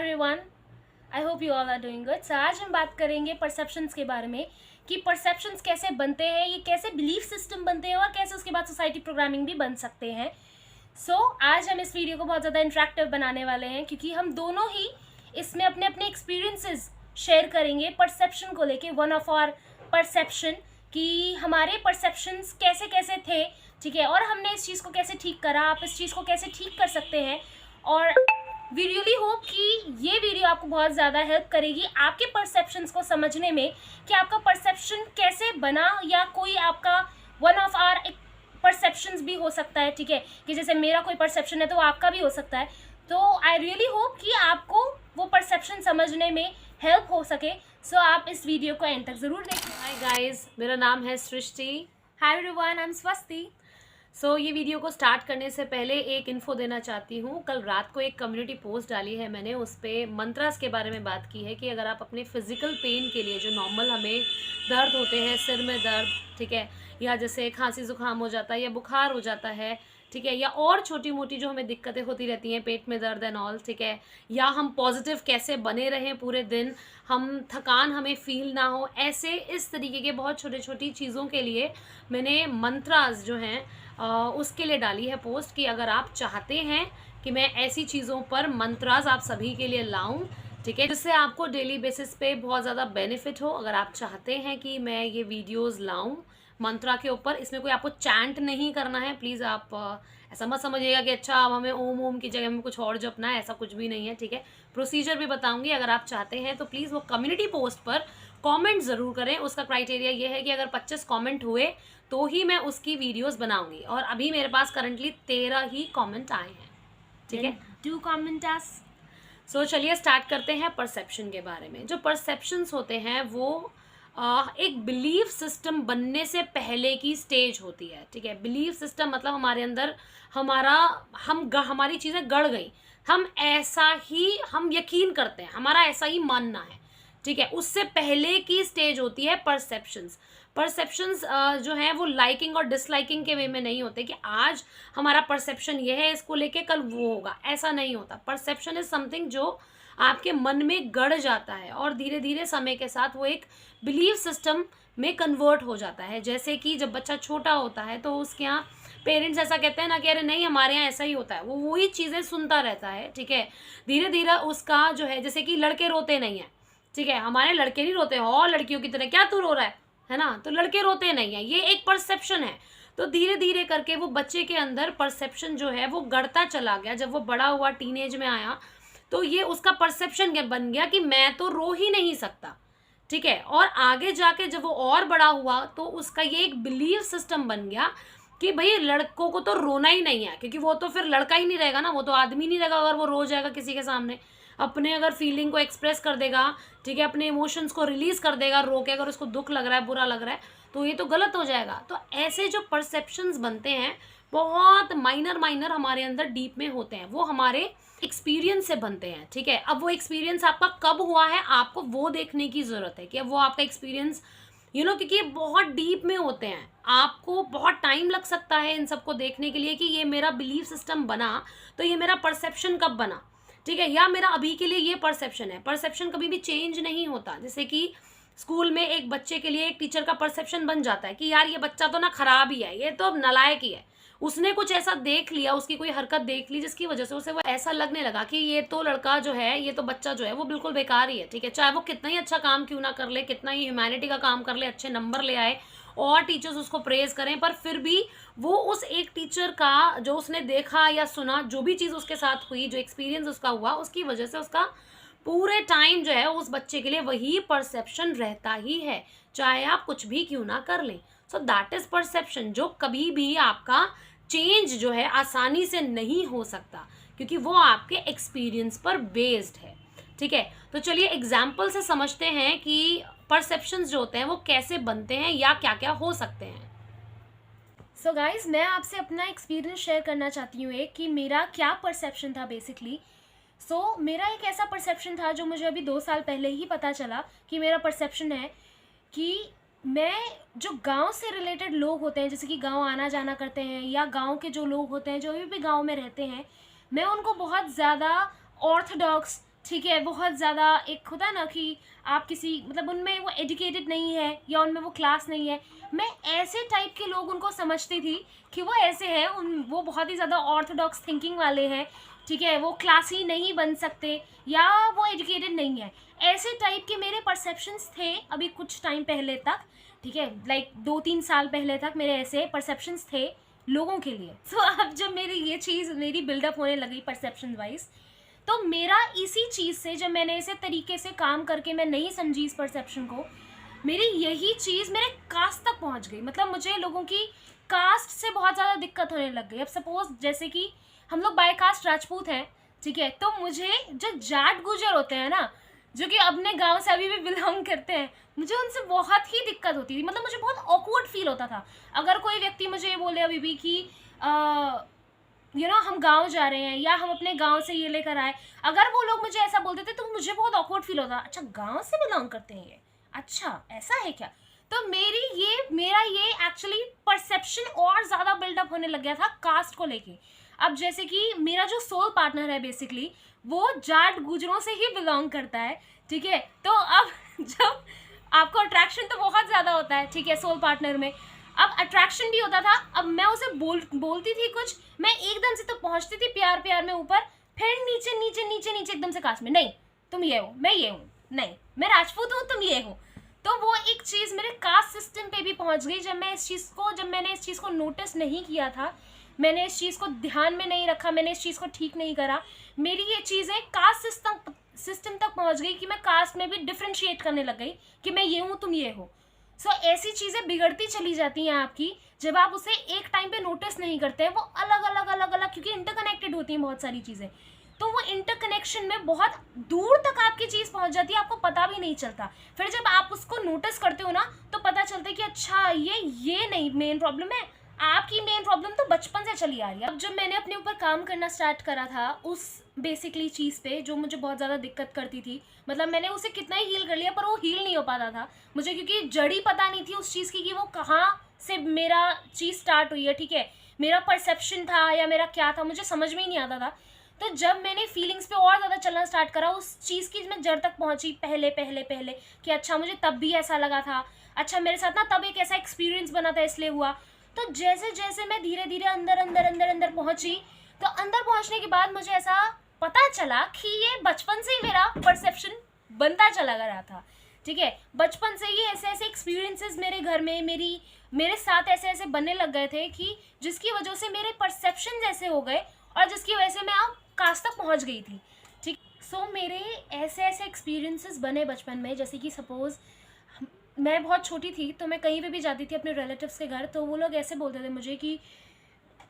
Everyone, I hope you all are doing good. So आज हम बात करेंगे परसेप्शंस के बारे में कि परसेप्शंस कैसे बनते हैं, ये कैसे बिलीफ सिस्टम बनते हैं और कैसे उसके बाद सोसाइटी प्रोग्रामिंग भी बन सकते हैं। आज हम इस वीडियो को बहुत ज़्यादा इंटरेक्टिव बनाने वाले हैं क्योंकि हम दोनों ही इसमें अपने अपने एक्सपीरियंसेस शेयर करेंगे परसेप्शन को लेके। वन ऑफ आवर परसेप्शन कि हमारे परसेप्शंस कैसे कैसे थे, ठीक है, और हमने इस चीज़ को कैसे ठीक करा, आप इस चीज़ को कैसे ठीक कर सकते हैं। और वी रियली होप कि ये वीडियो आपको बहुत ज़्यादा हेल्प करेगी आपके परसेप्शंस को समझने में कि आपका परसेप्शन कैसे बना, या कोई आपका वन ऑफ आर एक परसेप्शंस भी हो सकता है, ठीक है, कि जैसे मेरा कोई परसेप्शन है तो आपका भी हो सकता है। तो आई रियली होप कि आपको वो परसेप्शन समझने में हेल्प हो सके। आप इस वीडियो को एंड तक ज़रूर देखें। हाय गाइस, मेरा नाम है सृष्टि। हाय एवरीवन, आई एम स्वस्ति। ये वीडियो को स्टार्ट करने से पहले एक इन्फो देना चाहती हूँ। कल रात को एक कम्युनिटी पोस्ट डाली है मैंने, उस पर मंत्रास के बारे में बात की है कि अगर आप अपने फिजिकल पेन के लिए, जो नॉर्मल हमें दर्द होते हैं, सिर में दर्द, ठीक है, या जैसे खांसी जुकाम हो जाता है या बुखार हो जाता है, ठीक है, या और छोटी मोटी जो हमें दिक्कतें होती रहती हैं, पेट में दर्द एंड ऑल, ठीक है, या हम पॉजिटिव कैसे बने रहें पूरे दिन, हम थकान हमें फील ना हो, ऐसे इस तरीके के बहुत छोटी छोटी चीज़ों के लिए मैंने मंत्रास जो हैं उसके लिए डाली है पोस्ट कि अगर आप चाहते हैं कि मैं ऐसी चीज़ों पर मंत्रास आप सभी के लिए लाऊं, ठीक है, जिससे आपको डेली बेसिस पे बहुत ज़्यादा बेनिफिट हो। अगर आप चाहते हैं कि मैं ये वीडियोस लाऊं मंत्रा के ऊपर, इसमें कोई आपको चैंट नहीं करना है, प्लीज़ आप ऐसा मत समझिएगा कि अच्छा अब हमें ओम ओम की जगह में कुछ और जपना है, ऐसा कुछ भी नहीं है, ठीक है। प्रोसीजर भी बताऊंगी। अगर आप चाहते हैं तो प्लीज़ वो कम्युनिटी पोस्ट पर कमेंट ज़रूर करें। उसका क्राइटेरिया ये है कि अगर 25 कमेंट हुए तो ही मैं उसकी वीडियोस बनाऊंगी, और अभी मेरे पास करंटली 13 ही कमेंट आए हैं, ठीक है। डू कमेंट अस। चलिए स्टार्ट करते हैं परसेप्शन के बारे में। जो परसेप्शंस होते हैं वो एक बिलीफ सिस्टम बनने से पहले की स्टेज होती है, ठीक है। बिलीफ सिस्टम मतलब हमारे अंदर हमारी चीज़ें गढ़ गई, हम यकीन करते हैं, हमारा ऐसा ही मानना है, ठीक है। उससे पहले की स्टेज होती है परसेप्शंस। परसेप्शंस जो है वो लाइकिंग और डिसलाइकिंग के वे में नहीं होते कि आज हमारा परसेप्शन ये है, इसको लेके कल वो होगा, ऐसा नहीं होता। परसेप्शन इज समथिंग जो आपके मन में गड़ जाता है और धीरे धीरे समय के साथ वो एक बिलीफ सिस्टम में कन्वर्ट हो जाता है। जैसे कि जब बच्चा छोटा होता है तो उसके यहाँ पेरेंट्स ऐसा कहते हैं ना कि अरे नहीं हमारे यहाँ ऐसा ही होता है, वो वही चीज़ें सुनता रहता है, ठीक है। धीरे धीरे उसका जो है, जैसे कि लड़के रोते नहीं हैं, ठीक है, हमारे लड़के नहीं रोते, और लड़कियों की तरह क्या तू रो रहा है ना, तो लड़के रोते नहीं हैं, ये एक परसेप्शन है। तो धीरे धीरे करके वो बच्चे के अंदर परसेप्शन जो है वो गढ़ता चला गया। जब वो बड़ा हुआ, टीनेज में आया, तो ये उसका परसेप्शन बन गया कि मैं तो रो ही नहीं सकता, ठीक है। और आगे जाके जब वो और बड़ा हुआ तो उसका ये एक बिलीफ सिस्टम बन गया कि भाई लड़कों को तो रोना ही नहीं है, क्योंकि वो तो फिर लड़का ही नहीं रहेगा ना, वो तो आदमी नहीं रहेगा अगर वो रो जाएगा किसी के सामने। अपने अगर फीलिंग को एक्सप्रेस कर देगा, ठीक है, अपने इमोशंस को रिलीज कर देगा रो के, अगर उसको दुख लग रहा है, बुरा लग रहा है, तो ये तो गलत हो जाएगा। तो ऐसे जो परसेप्शंस बनते हैं बहुत माइनर हमारे अंदर डीप में होते हैं, वो हमारे एक्सपीरियंस से बनते हैं, ठीक है। अब वो एक्सपीरियंस आपका कब हुआ है आपको वो देखने की ज़रूरत है कि अब वो आपका एक्सपीरियंस क्योंकि ये बहुत डीप में होते हैं, आपको बहुत टाइम लग सकता है इन सबको देखने के लिए कि ये मेरा बिलीफ सिस्टम बना तो ये मेरा परसेप्शन कब बना, ठीक है, या मेरा अभी के लिए ये परसेप्शन है। परसेप्शन कभी भी चेंज नहीं होता। जैसे कि स्कूल में एक बच्चे के लिए एक टीचर का परसेप्शन बन जाता है कि यार ये बच्चा तो ना खराब ही है, ये तो नालायक ही है, उसने कुछ ऐसा देख लिया, उसकी कोई हरकत देख ली जिसकी वजह से उसे वो ऐसा लगने लगा कि ये तो लड़का जो है, ये तो बच्चा जो है वो बिल्कुल बेकार ही है, ठीक है। चाहे वो कितना ही अच्छा काम क्यों ना कर ले, कितना ही ह्यूमैनिटी का काम कर ले, अच्छे नंबर ले आए और टीचर्स उसको प्रेज करें, पर फिर भी वो उस एक टीचर का जो उसने देखा या सुना, जो भी चीज़ उसके साथ हुई, जो एक्सपीरियंस उसका हुआ, उसकी वजह से उसका पूरे टाइम जो है उस बच्चे के लिए वही परसेप्शन रहता ही है, चाहे आप कुछ भी क्यों ना कर लें। सो दैट इज परसेप्शन, जो कभी भी आपका चेंज जो है आसानी से नहीं हो सकता, क्योंकि वो आपके एक्सपीरियंस पर बेस्ड है, ठीक है। तो चलिए एग्जाम्पल से समझते हैं कि परसेप्शंस जो होते हैं वो कैसे बनते हैं या क्या क्या हो सकते हैं। सो गाइज, मैं आपसे अपना एक्सपीरियंस शेयर करना चाहती हूँ एक, कि मेरा क्या परसेप्शन था बेसिकली। मेरा एक ऐसा परसेप्शन था जो मुझे अभी 2 साल पहले ही पता चला कि मेरा परसेप्शन है कि मैं जो गांव से रिलेटेड लोग होते हैं, जैसे कि गांव आना जाना करते हैं, या गांव के जो लोग होते हैं जो अभी भी गांव में रहते हैं, मैं उनको बहुत ज़्यादा ऑर्थोडॉक्स, ठीक है, बहुत ज़्यादा एक होता है ना कि आप किसी मतलब उनमें वो एजुकेटेड नहीं है या उनमें वो क्लास नहीं है। मैं ऐसे टाइप के लोग उनको समझती थी कि वो ऐसे हैं, वो बहुत ही ज़्यादा ऑर्थोडॉक्स थिंकिंग वाले हैं, ठीक है, वो क्लासी नहीं बन सकते या वो एजुकेटेड नहीं है। ऐसे टाइप के मेरे परसेप्शंस थे अभी कुछ टाइम पहले तक, ठीक है, लाइक 2-3 साल पहले तक मेरे ऐसे परसेप्शंस थे लोगों के लिए। सो अब जब मेरी ये चीज़ मेरी बिल्डअप होने लगी परसेप्शन वाइज, तो मेरा इसी चीज़ से जब मैंने इसे तरीके से काम करके मैं नहीं समझी इस परसेप्शन को, मेरी यही चीज़ मेरे कास्ट तक पहुंच गई। मतलब मुझे लोगों की कास्ट से बहुत ज़्यादा दिक्कत होने लग गई। अब सपोज जैसे कि हम लोग बाय कास्ट राजपूत हैं, ठीक है, तो मुझे जो जाट गुजर होते हैं ना, जो कि अपने गांव से अभी भी बिलोंग करते हैं, मुझे उनसे बहुत ही दिक्कत होती थी। मतलब मुझे बहुत ऑकवर्ड फील होता था अगर कोई व्यक्ति मुझे ये बोले अभी भी कि हम गांव जा रहे हैं या हम अपने गांव से ये लेकर आए। अगर वो लोग मुझे ऐसा बोलते थे तो मुझे बहुत ऑकवर्ड फील होता। अच्छा, गांव से बिलोंग करते हैं ये, अच्छा ऐसा है क्या? तो मेरा ये एक्चुअली परसेप्शन और ज़्यादा बिल्डअप होने लग गया था कास्ट को लेके। अब जैसे कि मेरा जो सोल पार्टनर है बेसिकली वो जाट गुजरों से ही बिलोंग करता है, ठीक है। तो अब जब आपको अट्रैक्शन तो बहुत ज़्यादा होता है, ठीक है, सोल पार्टनर में। अब अट्रैक्शन भी होता था। अब मैं उसे बोलती थी कुछ, मैं एकदम से तो पहुंचती थी प्यार प्यार में ऊपर, फिर नीचे नीचे नीचे नीचे एकदम से कास्ट में, नहीं तुम ये हो, मैं ये हूँ, नहीं मैं राजपूत हूँ, तुम ये हो। तो वो एक चीज़ मेरे कास्ट सिस्टम पे भी पहुंच गई। जब मैंने इस चीज़ को नोटिस नहीं किया था, मैंने इस चीज़ को ध्यान में नहीं रखा, मैंने इस चीज़ को ठीक नहीं करा, मेरी ये चीज़ें कास्ट सिस्टम तक पहुंच गई कि मैं कास्ट में भी डिफ्रेंशिएट करने लग गई कि मैं ये हूँ, तुम ये हो। सो ऐसी चीज़ें बिगड़ती चली जाती हैं आपकी जब आप उसे एक टाइम पे नोटिस नहीं करते हैं। वो अलग अलग अलग अलग क्योंकि इंटरकनेक्टेड होती हैं बहुत सारी चीज़ें, तो वो इंटरकनेक्शन में बहुत दूर तक आपकी चीज़ पहुंच जाती है, आपको पता भी नहीं चलता। फिर जब आप उसको नोटिस करते हो ना तो पता चलता है कि अच्छा ये नहीं मेन प्रॉब्लम है, आपकी मेन प्रॉब्लम तो बचपन से चली आ रही है। अब जब मैंने अपने ऊपर काम करना स्टार्ट करा था उस बेसिकली चीज़ पे जो मुझे बहुत ज़्यादा दिक्कत करती थी, मतलब मैंने उसे कितना ही हील कर लिया पर वो हील नहीं हो पाता था मुझे, क्योंकि जड़ ही पता नहीं थी उस चीज़ की कि वो कहाँ से मेरा चीज़ स्टार्ट हुई है, ठीक है, मेरा परसेप्शन था या मेरा क्या था, मुझे समझ में ही नहीं आता था। तो जब मैंने फीलिंग्स पे और ज़्यादा चलना स्टार्ट करा, उस चीज़ की मैं जड़ तक पहुँची पहले पहले पहले कि अच्छा मुझे तब भी ऐसा लगा था, अच्छा मेरे साथ ना तब एक ऐसा एक्सपीरियंस बना था इसलिए हुआ। तो जैसे जैसे मैं धीरे धीरे अंदर अंदर अंदर अंदर पहुंची, तो अंदर पहुंचने के बाद मुझे ऐसा पता चला कि ये बचपन से ही मेरा परसेप्शन बनता चला गया था, ठीक है। बचपन से ही ऐसे ऐसे एक्सपीरियंसेस मेरे घर में मेरे साथ ऐसे ऐसे बनने लग गए थे कि जिसकी वजह से मेरे परसेप्शन ऐसे हो गए और जिसकी वजह से मैं अब कास्ट तक पहुँच गई थी, ठीक। सो मेरे ऐसे ऐसे एक्सपीरियंसेस बने बचपन में, जैसे कि सपोज़ मैं बहुत छोटी थी तो मैं कहीं पे भी जाती थी अपने रिलेटिव्स के घर, तो वो लोग ऐसे बोलते थे मुझे कि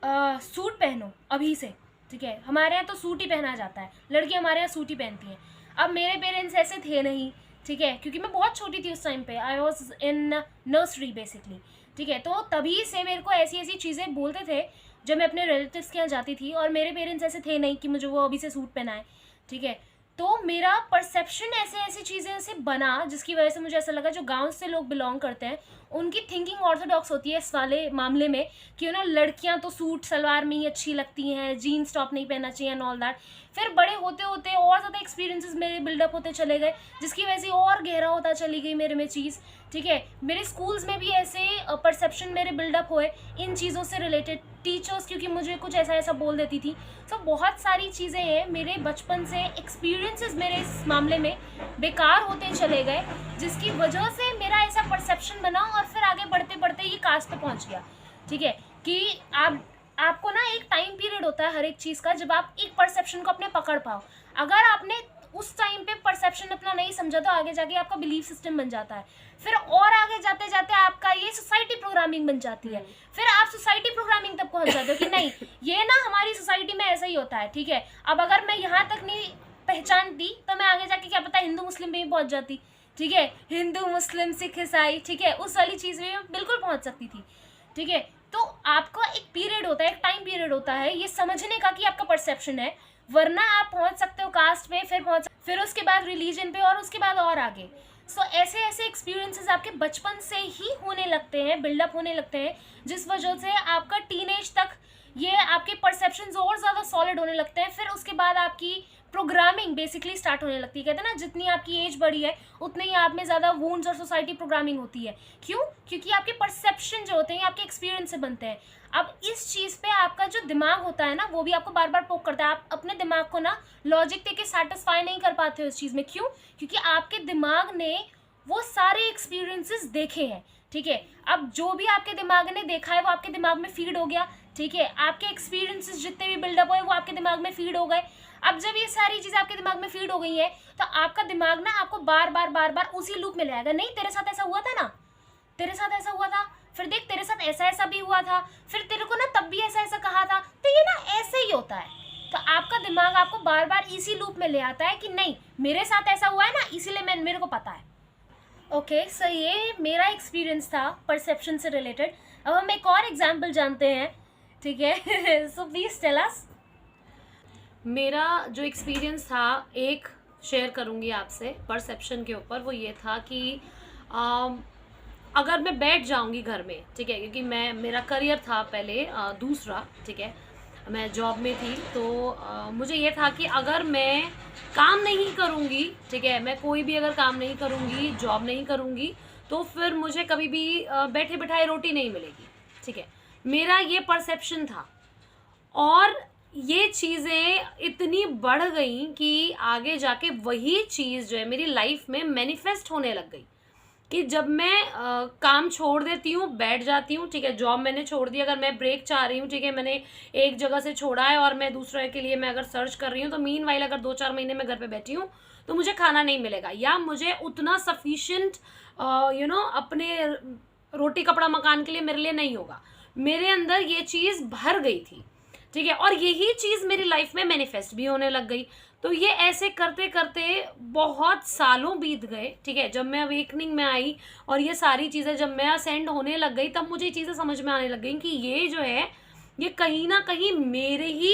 सूट पहनो अभी से, ठीक है, हमारे यहाँ तो सूट ही पहना जाता है, लड़की हमारे यहाँ सूट ही पहनती हैं। अब मेरे पेरेंट्स ऐसे थे नहीं, ठीक है, क्योंकि मैं बहुत छोटी थी उस टाइम पे, I was in nursery basically, ठीक है। तो तभी से मेरे को ऐसी ऐसी चीज़ें बोलते थे जब मैं अपने रिलेटिव्स के यहाँ जाती थी, और मेरे पेरेंट्स ऐसे थे नहीं कि मुझे वो अभी से सूट पहनाए, ठीक है। तो मेरा परसेप्शन ऐसे ऐसी चीज़ें से बना जिसकी वजह से मुझे ऐसा लगा जो गांव से लोग बिलोंग करते हैं उनकी थिंकिंग ऑर्थोडॉक्स होती है इस वाले मामले में कि लड़कियां तो सूट सलवार में ही अच्छी लगती हैं, जीन्स टॉप नहीं पहनना चाहिए एंड ऑल दैट। फिर बड़े होते होते और ज़्यादा एक्सपीरियंसेस मेरे बिल्डअप होते चले गए जिसकी वजह से और गहरा होता चली गई मेरे में चीज़, ठीक है। मेरे स्कूल्स में भी ऐसे परसेप्शन मेरे बिल्डअप हुए इन चीज़ों से रिलेटेड, टीचर्स क्योंकि मुझे कुछ ऐसा ऐसा बोल देती थी। सो बहुत सारी चीज़ें हैं मेरे बचपन से एक्सपीरियंसेस मेरे इस मामले में बेकार होते चले गए जिसकी वजह से मेरा ऐसा परसेप्शन बना और फिर आगे बढ़ते बढ़ते ये कास्ट पे पहुंच गया, ठीक है। कि आपको ना एक टाइम पीरियड होता है हर एक चीज़ का जब आप एक परसेप्शन को अपने पकड़ पाओ। अगर आपने उस टाइम पे परसेप्शन अपना नहीं समझा तो आगे जाके आपका बिलीफ सिस्टम बन जाता है, फिर और आगे जाते जाते आपका ये सोसाइटी प्रोग्रामिंग बन जाती है, फिर आप सोसाइटी प्रोग्रामिंग तक पहुंच जाते हो कि नहीं ये ना हमारी सोसाइटी में ऐसा ही होता है, ठीक है। अब अगर मैं यहाँ तक नहीं पहचानती तो मैं आगे जाके क्या पता हिंदू मुस्लिम में भी पहुंच जाती, ठीक है, हिंदू मुस्लिम सिख ईसाई, ठीक है, उस वाली चीज़ में बिल्कुल पहुंच सकती थी, ठीक है। तो आपका एक पीरियड होता है, एक टाइम पीरियड होता है ये समझने का कि आपका परसेप्शन है, वरना आप पहुंच सकते हो कास्ट पे, फिर उसके बाद रिलीजन पे और उसके बाद और आगे। सो ऐसे ऐसे एक्सपीरियंसेस आपके बचपन से ही होने लगते हैं, बिल्डअप होने लगते हैं, जिस वजह से आपका टीनेज तक ये आपके परसेप्शंस और ज़्यादा सॉलिड होने लगते हैं। फिर उसके बाद आपकी प्रोग्रामिंग बेसिकली स्टार्ट होने लगती है। कहते हैं ना, जितनी आपकी एज बढ़ी है उतनी ही आप में ज़्यादा वूंड्स और सोसाइटी प्रोग्रामिंग होती है। क्यों? क्योंकि आपके परसेप्शन जो होते हैं आपके एक्सपीरियंस से बनते हैं। अब इस चीज़ पे आपका जो दिमाग होता है ना, वो भी आपको बार बार पोक करता है। आप अपने दिमाग को ना लॉजिक देके सेटिस्फाई नहीं कर पाते हो इस चीज़ में। क्यों? क्योंकि आपके दिमाग ने वो सारे एक्सपीरियंसेस देखे हैं, ठीक है। अब जो भी आपके दिमाग ने देखा है वो आपके दिमाग में फीड हो गया, ठीक है। आपके एक्सपीरियंसेस जितने भी बिल्डअप हुए वो आपके दिमाग में फीड हो गए। अब जब ये सारी चीज़ें आपके दिमाग में फीड हो गई हैं तो आपका दिमाग ना आपको बार बार उसी लूप में ले आएगा। नहीं, तेरे साथ ऐसा हुआ था ना, तेरे साथ ऐसा हुआ था, फिर देख तेरे साथ ऐसा ऐसा भी हुआ था, फिर तेरे को ना तब भी ऐसा ऐसा कहा था, तो ये ना ऐसे ही होता है। तो आपका दिमाग आपको बार बार इसी लूप में ले आता है कि नहीं मेरे साथ ऐसा हुआ है ना, इसीलिए मेरे को पता है। ओके, सो ये मेरा एक्सपीरियंस था परसेप्शन से रिलेटेड। अब हम एक और एग्जाम्पल जानते हैं, ठीक है। So please tell us. मेरा जो एक्सपीरियंस था एक शेयर करूँगी आपसे परसेप्शन के ऊपर। वो ये था कि अगर मैं बैठ जाऊँगी घर में, ठीक है, क्योंकि मेरा करियर था पहले दूसरा, ठीक है, मैं जॉब में थी। तो मुझे ये था कि अगर मैं काम नहीं करूँगी, ठीक है, मैं कोई भी अगर काम नहीं करूँगी, जॉब नहीं करूँगी, तो फिर मुझे कभी भी बैठे बिठाए रोटी नहीं मिलेगी, ठीक है। मेरा ये परसेप्शन था और ये चीज़ें इतनी बढ़ गई कि आगे जाके वही चीज़ जो है मेरी लाइफ में मैनिफेस्ट होने लग गई कि जब मैं काम छोड़ देती हूँ, बैठ जाती हूँ, ठीक है, जॉब मैंने छोड़ दी, अगर मैं ब्रेक चाह रही हूँ, ठीक है, मैंने एक जगह से छोड़ा है और मैं दूसरे के लिए मैं अगर सर्च कर रही हूँ, तो मीनवाइल अगर 2-4 महीने मैं घर पे बैठी हूँ तो मुझे खाना नहीं मिलेगा या मुझे उतना सफिशिएंट अपने रोटी कपड़ा मकान के लिए मेरे लिए नहीं होगा। मेरे अंदर ये चीज़ भर गई थी, ठीक है, और यही चीज़ मेरी लाइफ में मैनिफेस्ट भी होने लग गई। तो ये ऐसे करते करते बहुत सालों बीत गए, ठीक है। जब मैं अवेकनिंग में आई और ये सारी चीज़ें जब मैं असेंड होने लग गई, तब मुझे ये चीज़ें समझ में आने लग गई कि ये जो है ये कहीं ना कहीं मेरे ही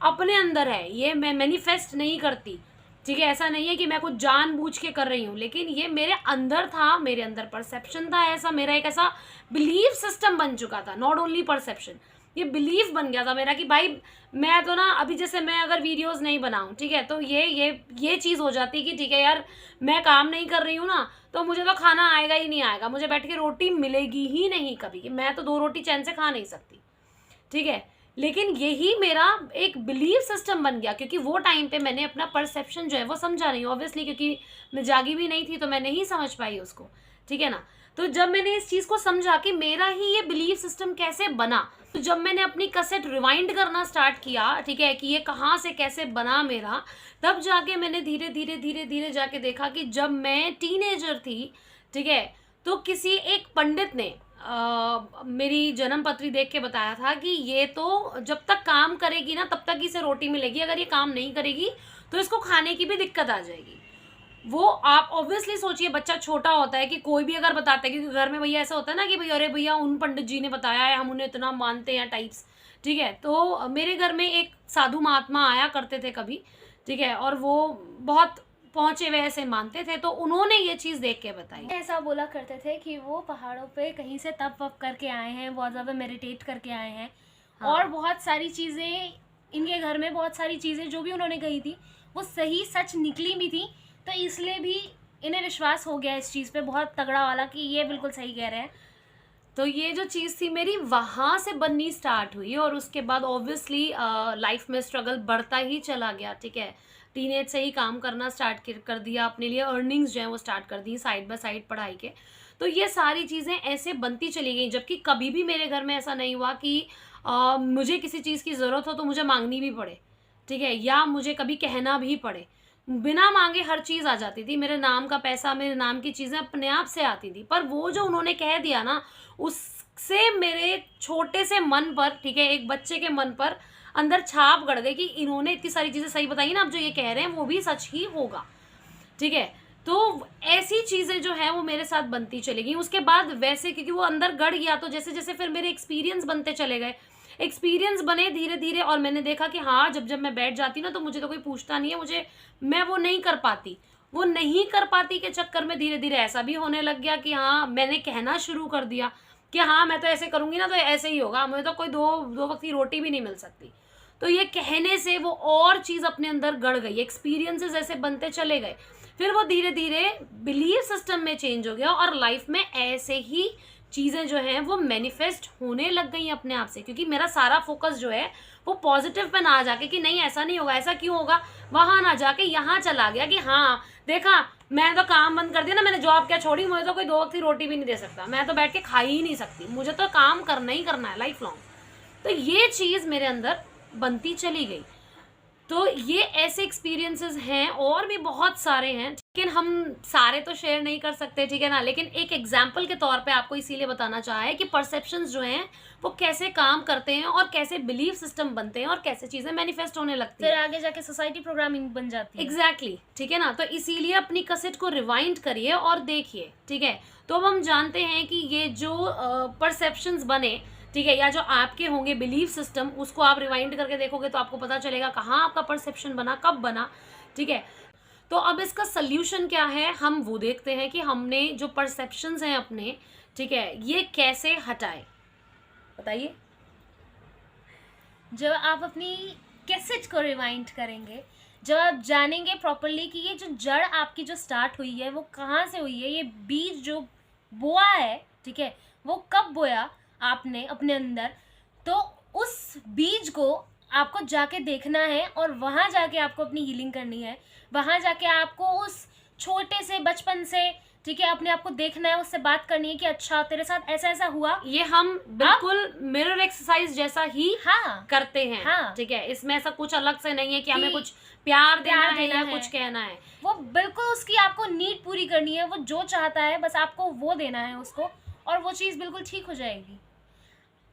अपने अंदर है, ये मैं मैनिफेस्ट नहीं करती, ठीक है। ऐसा नहीं है कि मैं कुछ जानबूझ के कर रही हूँ, लेकिन ये मेरे अंदर था, मेरे अंदर परसेप्शन था ऐसा, मेरा एक ऐसा बिलीफ सिस्टम बन चुका था, नॉट ओनली परसेप्शन, ये बिलीफ बन गया था मेरा कि भाई मैं तो ना अभी जैसे मैं अगर वीडियोस नहीं बनाऊं, ठीक है, तो ये चीज़ हो जाती कि ठीक है यार मैं काम नहीं कर रही हूँ ना, तो मुझे तो खाना आएगा ही नहीं आएगा, मुझे बैठ के रोटी मिलेगी ही नहीं कभी, कि मैं तो 2 रोटी चैन से खा नहीं सकती, ठीक है। लेकिन यही मेरा एक बिलीफ सिस्टम बन गया क्योंकि वो टाइम पे मैंने अपना परसेप्शन जो है वो समझा नहीं, ऑब्वियसली क्योंकि मैं जागी भी नहीं थी तो मैं नहीं समझ पाई उसको, ठीक है ना। तो जब मैंने इस चीज़ को समझा कि मेरा ही ये बिलीफ सिस्टम कैसे बना, तो जब मैंने अपनी कैसेट रिवाइंड करना स्टार्ट किया, ठीक है, कि ये कहाँ से कैसे बना मेरा, तब जाके मैंने धीरे धीरे धीरे धीरे जाके देखा कि जब मैं टीनेजर थी, ठीक है, तो किसी एक पंडित ने मेरी जन्म पत्री देख के बताया था कि ये तो जब तक काम करेगी ना तब तक इसे रोटी मिलेगी, अगर ये काम नहीं करेगी तो इसको खाने की भी दिक्कत आ जाएगी। वो आप ऑब्वियसली सोचिए बच्चा छोटा होता है कि कोई भी अगर बताता है, क्योंकि घर में भैया ऐसा होता है ना कि भैया अरे भैया उन पंडित जी ने बताया है, हम उन्हें इतना मानते हैं टाइप्स, ठीक है। तो मेरे घर में एक साधु महात्मा आया करते थे कभी, ठीक है, और वो बहुत पहुंचे हुए ऐसे मानते थे, तो उन्होंने ये चीज़ देख के बताई। ऐसा बोला करते थे कि वो पहाड़ों पे कहीं से तप वप करके आए हैं, बहुत ज़्यादा मेडिटेट करके आए हैं, हाँ। और बहुत सारी चीज़ें इनके घर में, बहुत सारी चीज़ें जो भी उन्होंने कही थी वो सही सच निकली भी थी, तो इसलिए भी इन्हें विश्वास हो गया इस चीज़ पे बहुत तगड़ा वाला कि ये बिल्कुल सही कह रहे हैं। तो ये जो चीज़ थी मेरी वहाँ से बननी स्टार्ट हुई और उसके बाद ऑब्वियसली लाइफ में स्ट्रगल बढ़ता ही चला गया, ठीक है। टीनेज से ही काम करना स्टार्ट कर दिया, अपने लिए अर्निंग्स जो है वो स्टार्ट कर दी साइड बाय साइड पढ़ाई के। तो ये सारी चीज़ें ऐसे बनती चली गई, जबकि कभी भी मेरे घर में ऐसा नहीं हुआ कि मुझे किसी चीज़ की ज़रूरत हो तो मुझे मांगनी भी पड़े, ठीक है, या मुझे कभी कहना भी पड़े। बिना मांगे हर चीज़ आ जाती थी, मेरे नाम का पैसा, मेरे नाम की चीज़ें अपने आप से आती थी। पर वो जो उन्होंने कह दिया ना, उससे मेरे छोटे से मन पर, ठीक है, एक बच्चे के मन पर अंदर छाप गड़ गई कि इन्होंने इतनी सारी चीज़ें सही बताई ना, अब जो ये कह रहे हैं वो भी सच ही होगा, ठीक है। तो ऐसी चीज़ें जो हैं वो मेरे साथ बनती चली गई। उसके बाद वैसे क्योंकि वो अंदर गड़ गया, तो जैसे जैसे फिर मेरे एक्सपीरियंस बनते चले गए, एक्सपीरियंस बने धीरे धीरे, और मैंने देखा कि हाँ जब मैं बैठ जाती ना तो मुझे तो कोई पूछता नहीं है, मैं वो नहीं कर पाती के चक्कर में धीरे धीरे ऐसा भी होने लग गया कि हाँ मैंने कहना शुरू कर दिया कि हाँ मैं तो ऐसे करूँगी ना तो ऐसे ही होगा, मुझे तो कोई दो वक्त की रोटी भी नहीं मिल सकती। तो ये कहने से वो और चीज़ अपने अंदर गड़ गई, एक्सपीरियंसेस ऐसे बनते चले गए, फिर वो धीरे धीरे बिलीफ सिस्टम में चेंज हो गया और लाइफ में ऐसे ही चीज़ें जो हैं वो मैनिफेस्ट होने लग गई अपने आप से, क्योंकि मेरा सारा फोकस जो है वो पॉजिटिव पे ना जाके कि नहीं ऐसा नहीं होगा, ऐसा क्यों होगा, वहाँ ना जाके यहाँ चला गया कि हाँ देखा मैं तो काम बंद कर दिया ना, मैंने जॉब क्या छोड़ी, मुझे तो कोई 2 वक्त की रोटी भी नहीं दे सकता, मैं तो बैठ के खा ही नहीं सकती, मुझे तो काम करना ही करना है लाइफ लॉन्ग। तो ये चीज़ मेरे अंदर बनती चली गई। तो ये ऐसे एक्सपीरियंसेस हैं और भी बहुत सारे हैं, लेकिन हम सारे तो शेयर नहीं कर सकते, ठीक है ना, लेकिन एक एग्जाम्पल के तौर पे आपको इसीलिए बताना चाहा है कि परसेप्शंस जो हैं वो कैसे काम करते हैं और कैसे बिलीफ सिस्टम बनते हैं और कैसे चीज़ें मैनिफेस्ट होने लगती फिर हैं, आगे जाके सोसाइटी प्रोग्रामिंग बन जाती है। एग्जैक्टली ठीक है ना। तो इसीलिए अपनी कैसेट को रिवाइंड करिए और देखिए, ठीक है। तो अब हम जानते हैं कि ये जो परसेप्शंस बने, ठीक है, या जो आपके होंगे बिलीफ सिस्टम, उसको आप रिवाइंड करके देखोगे तो आपको पता चलेगा कहाँ आपका परसेप्शन बना, कब बना, ठीक है। तो अब इसका सल्यूशन क्या है, हम वो देखते हैं कि हमने जो परसेप्शंस हैं अपने, ठीक है, ये कैसे हटाए, बताइए। जब आप अपनी कैसेट को रिवाइंड करेंगे, जब आप जानेंगे प्रॉपरली कि ये जो जड़ आपकी जो स्टार्ट हुई है वो कहाँ से हुई है, ये बीज जो बोआ है, ठीक है, वो कब बोया आपने अपने अंदर, तो उस बीज को आपको जाके देखना है और वहाँ जाके आपको अपनी हीलिंग करनी है। वहाँ जाके आपको उस छोटे से बचपन से, ठीक है, अपने आप को देखना है, उससे बात करनी है कि अच्छा तेरे साथ ऐसा ऐसा हुआ। ये हम बिल्कुल मिरर एक्सरसाइज जैसा ही हाँ करते हैं, हाँ, ठीक है, इसमें ऐसा कुछ अलग से नहीं है कि हमें कुछ प्यार देना है या कुछ कहना है, वो बिल्कुल उसकी आपको नीड पूरी करनी है, वो जो चाहता है बस आपको वो देना है उसको, और वो चीज़ बिल्कुल ठीक हो जाएगी।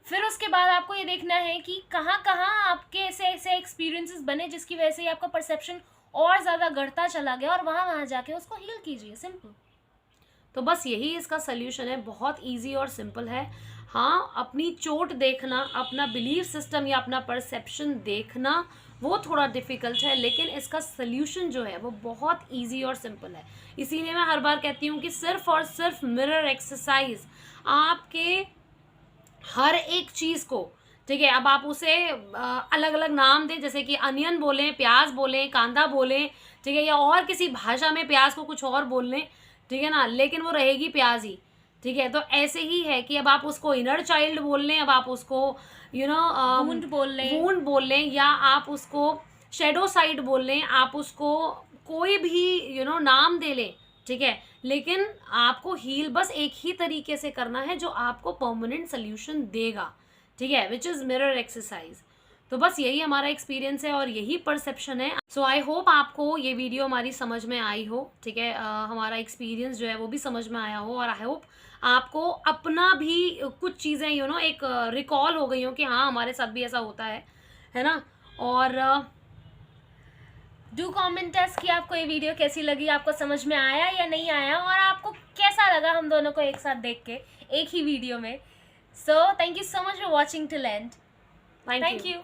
फिर उसके बाद आपको ये देखना है कि कहाँ कहाँ आपके ऐसे ऐसे एक्सपीरियंसेस बने जिसकी वजह से आपका परसेप्शन और ज़्यादा गढ़ता चला गया, और वहाँ जाके उसको हील कीजिए, सिंपल। तो बस यही इसका सल्यूशन है, बहुत इजी और सिंपल है। हाँ, अपनी चोट देखना, अपना बिलीफ सिस्टम या अपना परसेप्शन देखना वो थोड़ा डिफ़िकल्ट है, लेकिन इसका सल्यूशन जो है वो बहुत इजी और सिंपल है। इसीलिए मैं हर बार कहती हूँ कि सिर्फ और सिर्फ मिरर एक्सरसाइज आपके हर एक चीज़ को, ठीक है, अब आप उसे अलग अलग नाम दें, जैसे कि अनियन बोलें, प्याज बोलें, कांदा बोलें, ठीक है, या और किसी भाषा में प्याज को कुछ और बोल लें, ठीक है ना, लेकिन वो रहेगी प्याज ही, ठीक है। तो ऐसे ही है कि अब आप उसको इनर चाइल्ड बोल लें, अब आप उसको वुंड बोल लें, या आप उसको शेडो साइड बोल लें, आप उसको कोई भी नाम दे लें, ठीक है, लेकिन आपको हील बस एक ही तरीके से करना है जो आपको परमानेंट सोल्यूशन देगा, ठीक है, विच इज़ मिरर एक्सरसाइज। तो बस यही हमारा एक्सपीरियंस है और यही परसेप्शन है। सो आई होप आपको ये वीडियो हमारी समझ में आई हो, ठीक है, हमारा एक्सपीरियंस जो है वो भी समझ में आया हो, और आई होप आपको अपना भी कुछ चीज़ें एक रिकॉल हो गई हो कि हाँ हमारे साथ भी ऐसा होता है ना। और डू कमेंट अस कि आपको ये वीडियो कैसी लगी, आपको समझ में आया या नहीं आया, और आपको कैसा लगा हम दोनों को एक साथ देख के एक ही वीडियो में। So thank you so much for watching till and. Thank you.